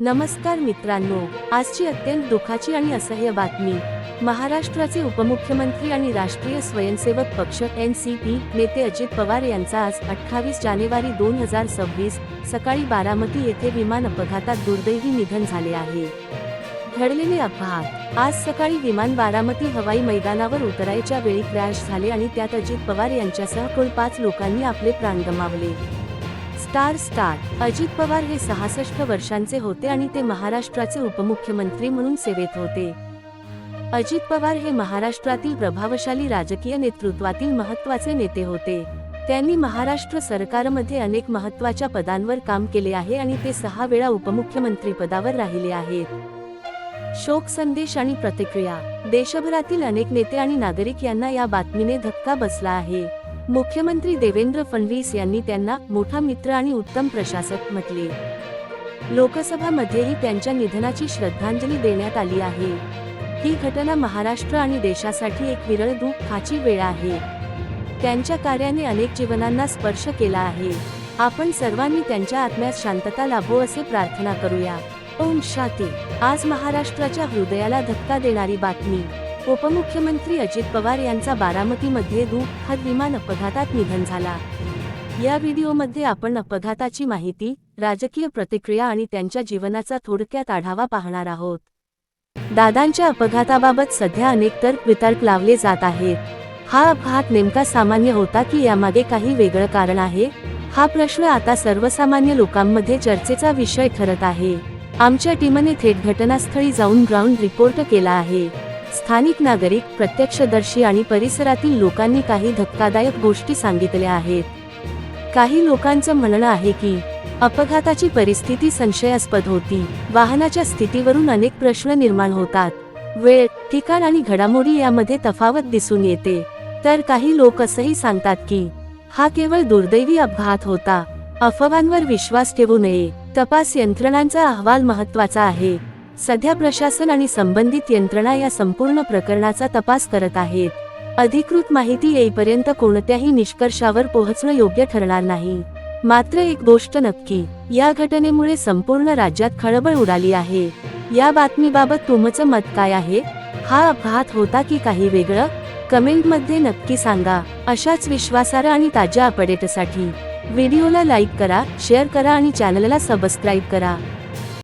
नमस्कार मित्रांनो, आजची अत्यंत दुःखाची आणि असह्य बातमी। महाराष्ट्राचे उपमुख्यमंत्री आणि राष्ट्रीय स्वयंसेवक पक्ष (एनसीपी) नेते अजित पवार यांचा आज 28 जानेवारी 2026 सकाळी बारामती येथे विमान अपघातात दुर्दैवी निधन झाले आहे। घडलेले अपघात आज सकाळी विमान बारामती हवाई मैदानावर उतरायच्या वेळी क्रॅश झाले आणि त्यात अजित पवार यांच्यासह कुल 5 लोकांनी आपले प्राण गमावले। स्टार अजित पवार हे 66 वर्षांचे होते आणि ते महाराष्ट्राचे उपमुख्यमंत्री म्हणून सेवेत होते। अजित पवार हे महाराष्ट्रातील प्रभावशाली राजकीय नेतृत्वातील महत्त्वाचे नेते होते। त्यांनी महाराष्ट्र सरकारमध्ये अनेक महत्त्वाच्या पदांवर काम केले आहे आणि ते 6 वेळा उपमुख्यमंत्री पदावर राहिले आहेत। शोक संदेश आणि प्रतिक्रिया। देशभरातील अनेक नेते आणि नागरिक यांना या बातमीने धक्का बसला आहे। मुख्यमंत्री देवेंद्र फडणवीस यांनी त्यांना मोठा मित्र आणि उत्तम प्रशासक म्हटले। लोकसभामध्येही त्यांच्या निधनाची श्रद्धांजली देण्यात आली आहे। ही घटना महाराष्ट्र आणि देशासाठी एक विरळ दुःखाची वेळ आहे। त्यांच्या कार्याने अनेक जीवनांना स्पर्श केला आहे। आपण सर्वांनी त्यांच्या आत्म्यास शांतता लाभो असे प्रार्थना करूया। ओम शांती। आज महाराष्ट्राच्या हृदयाला धक्का देणारी बातमी। उपमुख्यमंत्री अजित पवार यांचा बारामतीमध्ये दुःखद विमान अपघातात निधन झाला। या व्हिडिओमध्ये आपण अपघाताची माहिती, राजकीय प्रतिक्रिया आणि त्यांच्या जीवनाचा थोडक्यात आढावा पाहणार आहोत। दादांच्या अपघाताबाबत सध्या अनेक तर्क लावले जात आहेत। हा अपघात नेमका सामान्य होता की यामागे काही वेगळं कारण आहे? हा प्रश्न आता सर्वसामान्य लोकांमध्ये चर्चेचा विषय ठरत आहे। आमच्या टीमने थेट घटनास्थळी जाऊन ग्राउंड रिपोर्ट केला आहे। स्थानिक नागरिक, प्रत्यक्षदर्शी आणि परिसरातील लोकांनी काही धक्कादायक गोष्टी सांगितल्या आहेत। काही लोकांचं म्हणणं आहे की अपघाताची परिस्थिती संशयास्पद होती। वाहनाच्या स्थितीवरून अनेक प्रश्न निर्माण होतात। वेळ, ठिकाण आणि घडामोडी यामध्ये तफावत दिसून येते। तर काही लोक असंही सांगतात की हा केवळ दुर्दैवी अपघात होता। अफवांवर विश्वास ठेवू नये। तपास यंत्रणांचा अहवाल महत्त्वाचा आहे। सध्या प्रशासन आणि संबंधित यंत्रणा या संपूर्ण प्रकरणाचा तपास करत आहेत। अधिकृत माहिती येईपर्यंत कोणत्याही निष्कर्षावर पोहोचणं योग्य ठरणार नाही। मात्र एक गोष्ट नक्की, या घटनेमुळे संपूर्ण राज्यात खळबळ उडाली आहे। या बातमीबाबत तुमचं मत काय आहे? हा अपघात होता की काही वेगळं? कमेंटमध्ये नक्की सांगा। अशाच विश्वासार्ह आणि ताज्या अपडेटसाठी व्हिडिओला लाईक करा, शेअर करा आणि चॅनलला सबस्क्राईब करा।